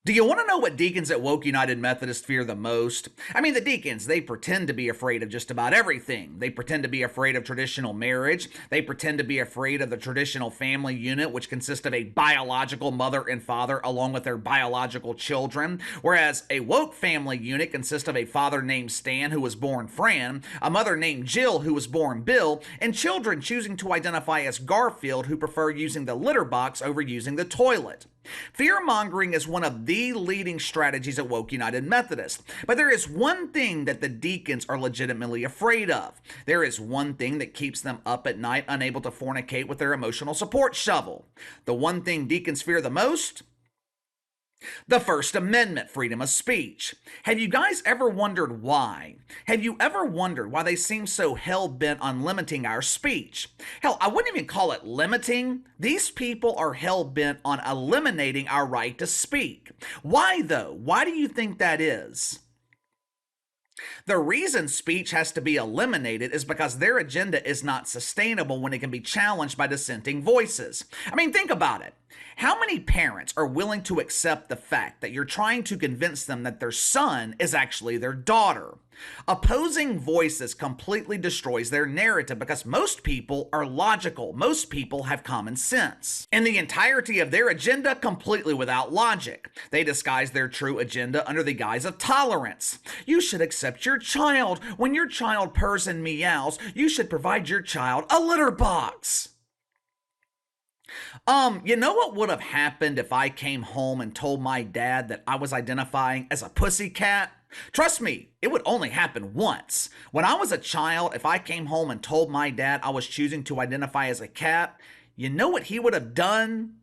Do you want to know what deacons at Woke United Methodist fear the most? I mean, the deacons, they pretend to be afraid of just about everything. They pretend to be afraid of traditional marriage. They pretend to be afraid of the traditional family unit, which consists of a biological mother and father along with their biological children. Whereas a woke family unit consists of a father named Stan, who was born Fran, a mother named Jill, who was born Bill, and children choosing to identify as Garfield, who prefer using the litter box over using the toilet. Fear-mongering is one of the leading strategies at Woke United Methodist. But there is one thing that the deacons are legitimately afraid of. There is one thing that keeps them up at night, unable to fornicate with their emotional support shovel. The one thing deacons fear the most? The First Amendment, freedom of speech. Have you guys ever wondered why? Have you ever wondered why they seem so hell-bent on limiting our speech? Hell, I wouldn't even call it limiting. These people are hell-bent on eliminating our right to speak. Why, though? Why do you think that is? The reason speech has to be eliminated is because their agenda is not sustainable when it can be challenged by dissenting voices. I mean, think about it. How many parents are willing to accept the fact that you're trying to convince them that their son is actually their daughter? Opposing voices completely destroys their narrative because most people are logical. Most people have common sense. And the entirety of their agenda completely without logic. They disguise their true agenda under the guise of tolerance. You should accept your child. When your child purrs and meows, you should provide your child a litter box. You know what would have happened if I came home and told my dad that I was identifying as a pussycat? Trust me, it would only happen once. When I was a child, if I came home and told my dad I was choosing to identify as a cat, you know what he would have done?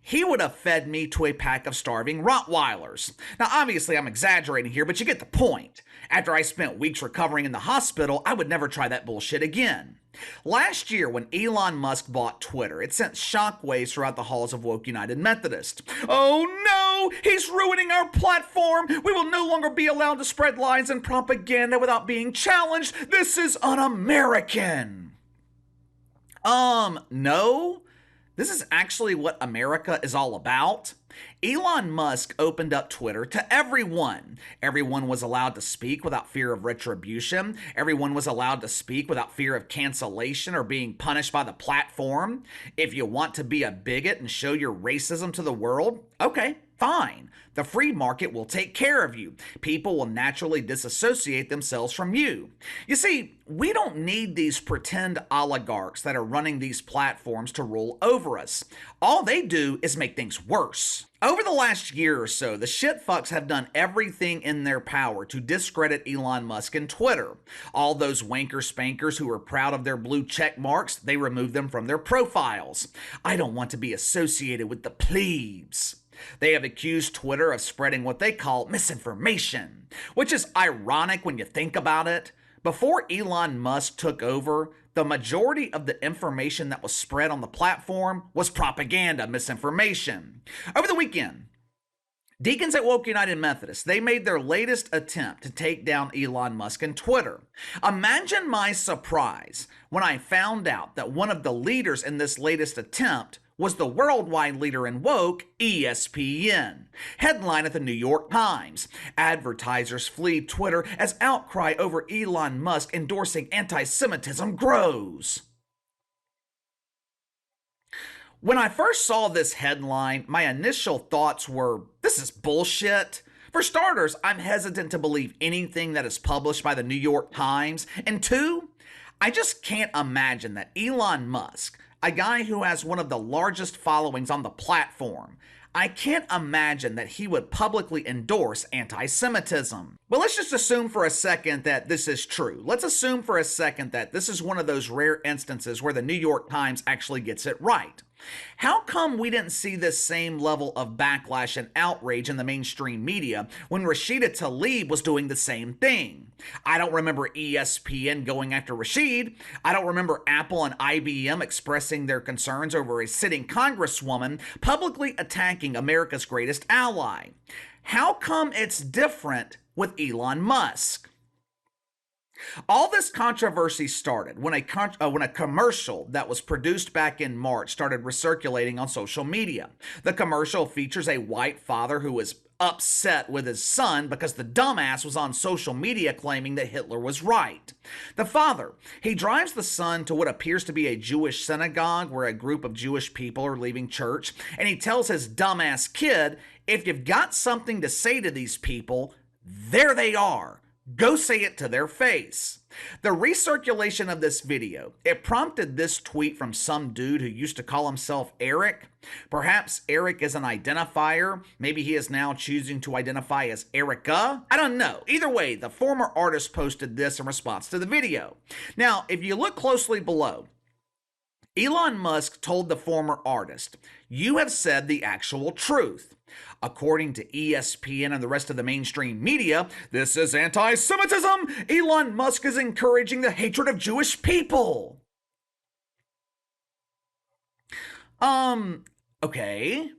He would have fed me to a pack of starving Rottweilers. Now, obviously, I'm exaggerating here, but you get the point. After I spent weeks recovering in the hospital, I would never try that bullshit again. Last year, when Elon Musk bought Twitter, it sent shockwaves throughout the halls of Woke United Methodist. Oh no! He's ruining our platform! We will no longer be allowed to spread lies and propaganda without being challenged! This is un-American! No? This is actually what America is all about. Elon Musk opened up Twitter to everyone. Everyone was allowed to speak without fear of retribution. Everyone was allowed to speak without fear of cancellation or being punished by the platform. If you want to be a bigot and show your racism to the world, okay, fine. The free market will take care of you. People will naturally disassociate themselves from you. You see, we don't need these pretend oligarchs that are running these platforms to rule over us. All they do is make things worse. Over the last year or so, the shitfucks have done everything in their power to discredit Elon Musk and Twitter. All those wanker spankers who are proud of their blue check marks, they removed them from their profiles. I don't want to be associated with the plebes. They have accused Twitter of spreading what they call misinformation, which is ironic when you think about it. Before Elon Musk took over, the majority of the information that was spread on the platform was propaganda, misinformation. Over the weekend, deacons at Woke United Methodist, they made their latest attempt to take down Elon Musk and Twitter. Imagine my surprise when I found out that one of the leaders in this latest attempt was the worldwide leader in woke, ESPN. Headline at the New York Times. Advertisers flee Twitter as outcry over Elon Musk endorsing anti-Semitism grows. When I first saw this headline, my initial thoughts were, this is bullshit. For starters, I'm hesitant to believe anything that is published by the New York Times. And two, I just can't imagine that Elon Musk, a guy who has one of the largest followings on the platform, I can't imagine that he would publicly endorse anti-Semitism. But let's just assume for a second that this is true. Let's assume for a second that this is one of those rare instances where the New York Times actually gets it right. How come we didn't see this same level of backlash and outrage in the mainstream media when Rashida Tlaib was doing the same thing? I don't remember ESPN going after Rashid. I don't remember Apple and IBM expressing their concerns over a sitting congresswoman publicly attacking America's greatest ally. How come it's different with Elon Musk? All this controversy started when a commercial that was produced back in March started recirculating on social media. The commercial features a white father who is upset with his son because the dumbass was on social media claiming that Hitler was right. The father, he drives the son to what appears to be a Jewish synagogue where a group of Jewish people are leaving church, and he tells his dumbass kid, if you've got something to say to these people, there they are. Go say it to their face. The recirculation of this video, it prompted this tweet from some dude who used to call himself Eric. Perhaps Eric is an identifier. Maybe he is now choosing to identify as Erica. I don't know. Either way, the former artist posted this in response to the video. Now, if you look closely below, Elon Musk told the former artist, you have said the actual truth. According to ESPN and the rest of the mainstream media, this is anti-Semitism. Elon Musk is encouraging the hatred of Jewish people. Okay.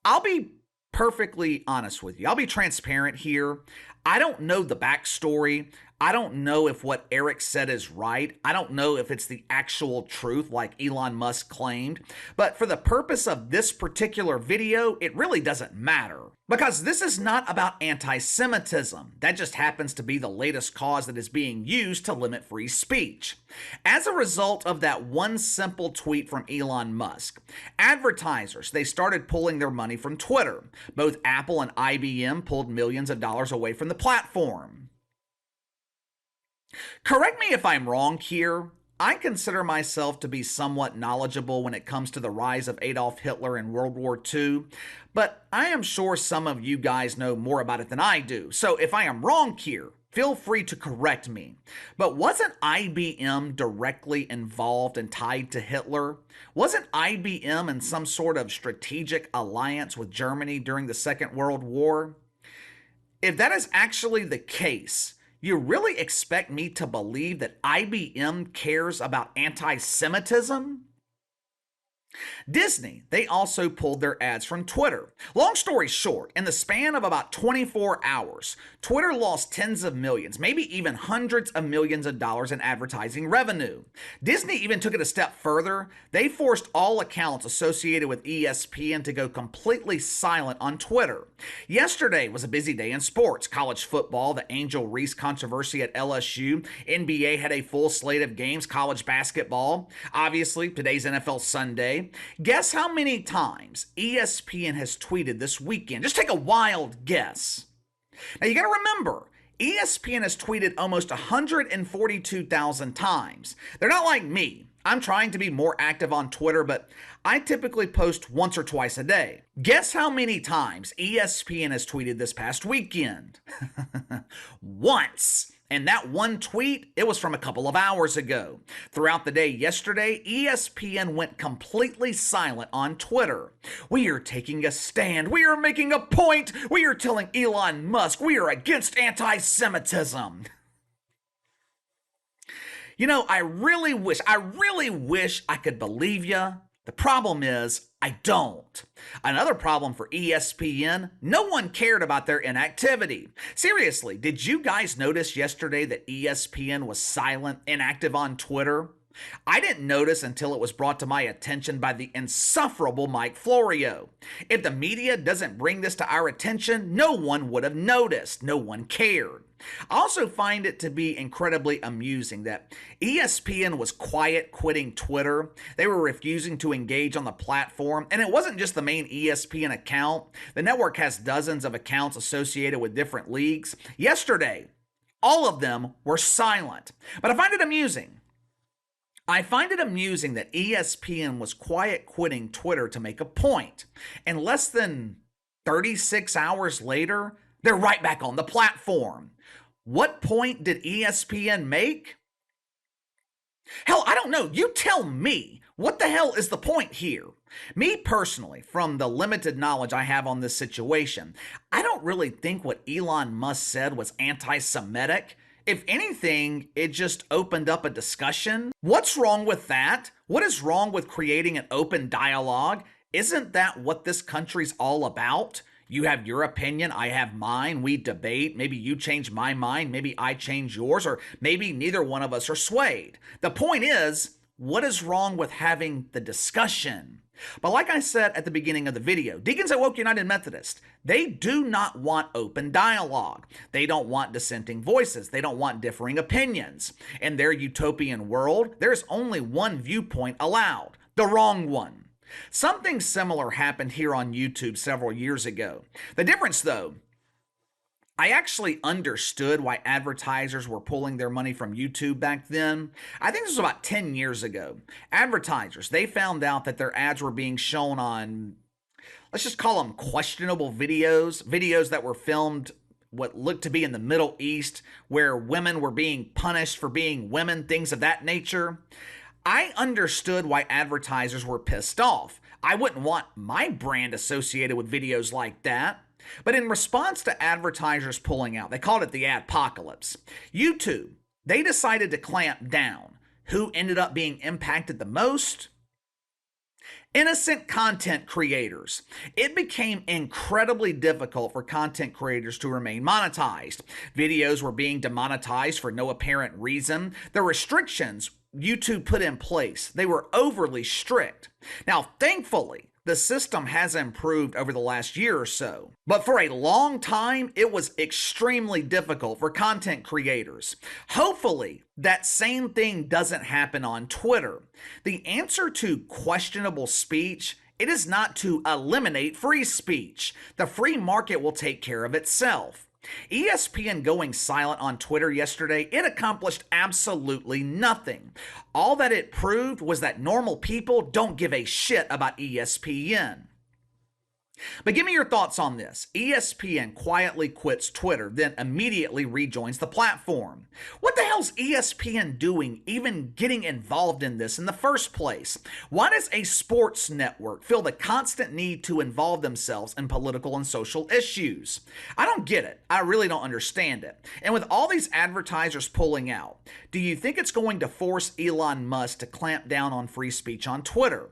I'll be perfectly honest with you. I'll be transparent here. I don't know the backstory. I don't know if what Eric said is right. I don't know if it's the actual truth like Elon Musk claimed. But for the purpose of this particular video, it really doesn't matter. Because this is not about anti-Semitism. That just happens to be the latest cause that is being used to limit free speech. As a result of that one simple tweet from Elon Musk, advertisers, they started pulling their money from Twitter. Both Apple and IBM pulled millions of dollars away from the platform. Correct me if I'm wrong here. I consider myself to be somewhat knowledgeable when it comes to the rise of Adolf Hitler in World War II, but I am sure some of you guys know more about it than I do. So if I am wrong here, feel free to correct me. But wasn't IBM directly involved and tied to Hitler? Wasn't IBM in some sort of strategic alliance with Germany during the Second World War? If that is actually the case, you really expect me to believe that IBM cares about anti-Semitism? Disney, they also pulled their ads from Twitter. Long story short, in the span of about 24 hours, Twitter lost tens of millions, maybe even hundreds of millions of dollars in advertising revenue. Disney even took it a step further. They forced all accounts associated with ESPN to go completely silent on Twitter. Yesterday was a busy day in sports. College football, the Angel Reese controversy at LSU. NBA had a full slate of games. College basketball. Obviously, today's NFL Sunday. Guess how many times ESPN has tweeted this weekend? Just take a wild guess. Now you got to remember, ESPN has tweeted almost 142,000 times. They're not like me. I'm trying to be more active on Twitter, but I typically post once or twice a day. Guess how many times ESPN has tweeted this past weekend? Once. And that one tweet, it was from a couple of hours ago. Throughout the day yesterday, ESPN went completely silent on Twitter. We are taking a stand. We are making a point. We are telling Elon Musk we are against anti-Semitism. You know, I really wish I could believe you. The problem is, I don't. Another problem for ESPN, no one cared about their inactivity. Seriously, did you guys notice yesterday that ESPN was silent, inactive on Twitter? I didn't notice until it was brought to my attention by the insufferable Mike Florio. If the media doesn't bring this to our attention, no one would have noticed. No one cared. I also find it to be incredibly amusing that ESPN was quiet quitting Twitter. They were refusing to engage on the platform, and it wasn't just the main ESPN account. The network has dozens of accounts associated with different leagues. Yesterday, all of them were silent. But I find it amusing. That ESPN was quiet quitting Twitter to make a point. And less than 36 hours later, they're right back on the platform. What point did ESPN make? Hell, I don't know. You tell me. What the hell is the point here? Me personally, from the limited knowledge I have on this situation, I don't really think what Elon Musk said was anti-Semitic. If anything, it just opened up a discussion. What's wrong with that? What is wrong with creating an open dialogue? Isn't that what this country's all about? You have your opinion, I have mine, we debate, maybe you change my mind, maybe I change yours, or maybe neither one of us are swayed. The point is, what is wrong with having the discussion? But like I said at the beginning of the video, deacons at Woke United Methodist, they do not want open dialogue. They don't want dissenting voices. They don't want differing opinions. In their utopian world, there's only one viewpoint allowed, the wrong one. Something similar happened here on YouTube several years ago. The difference, though, I actually understood why advertisers were pulling their money from YouTube back then. I think this was about 10 years ago. Advertisers, they found out that their ads were being shown on, let's just call them questionable videos that were filmed what looked to be in the Middle East, where women were being punished for being women, things of that nature. I understood why advertisers were pissed off. I wouldn't want my brand associated with videos like that. But in response to advertisers pulling out, they called it the adpocalypse. YouTube, they decided to clamp down. Who ended up being impacted the most? Innocent content creators. It became incredibly difficult for content creators to remain monetized. Videos were being demonetized for no apparent reason. The restrictions YouTube put in place, they were overly strict. Now, thankfully, the system has improved over the last year or so. But for a long time, it was extremely difficult for content creators. Hopefully, that same thing doesn't happen on Twitter. The answer to questionable speech, it is not to eliminate free speech. The free market will take care of itself. ESPN going silent on Twitter yesterday, it accomplished absolutely nothing. All that it proved was that normal people don't give a shit about ESPN. But give me your thoughts on this. ESPN quietly quits Twitter, then immediately rejoins the platform. What the hell's ESPN doing even getting involved in this in the first place? Why does a sports network feel the constant need to involve themselves in political and social issues? I don't get it. I really don't understand it. And with all these advertisers pulling out, do you think it's going to force Elon Musk to clamp down on free speech on Twitter?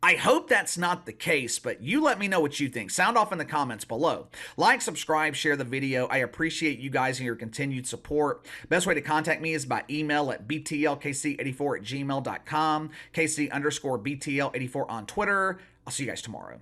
I hope that's not the case, but you let me know what you think. Sound off in the comments below. Like, subscribe, share the video. I appreciate you guys and your continued support. Best way to contact me is by email at btlkc84@gmail.com, KC_BTL84 on Twitter. I'll see you guys tomorrow.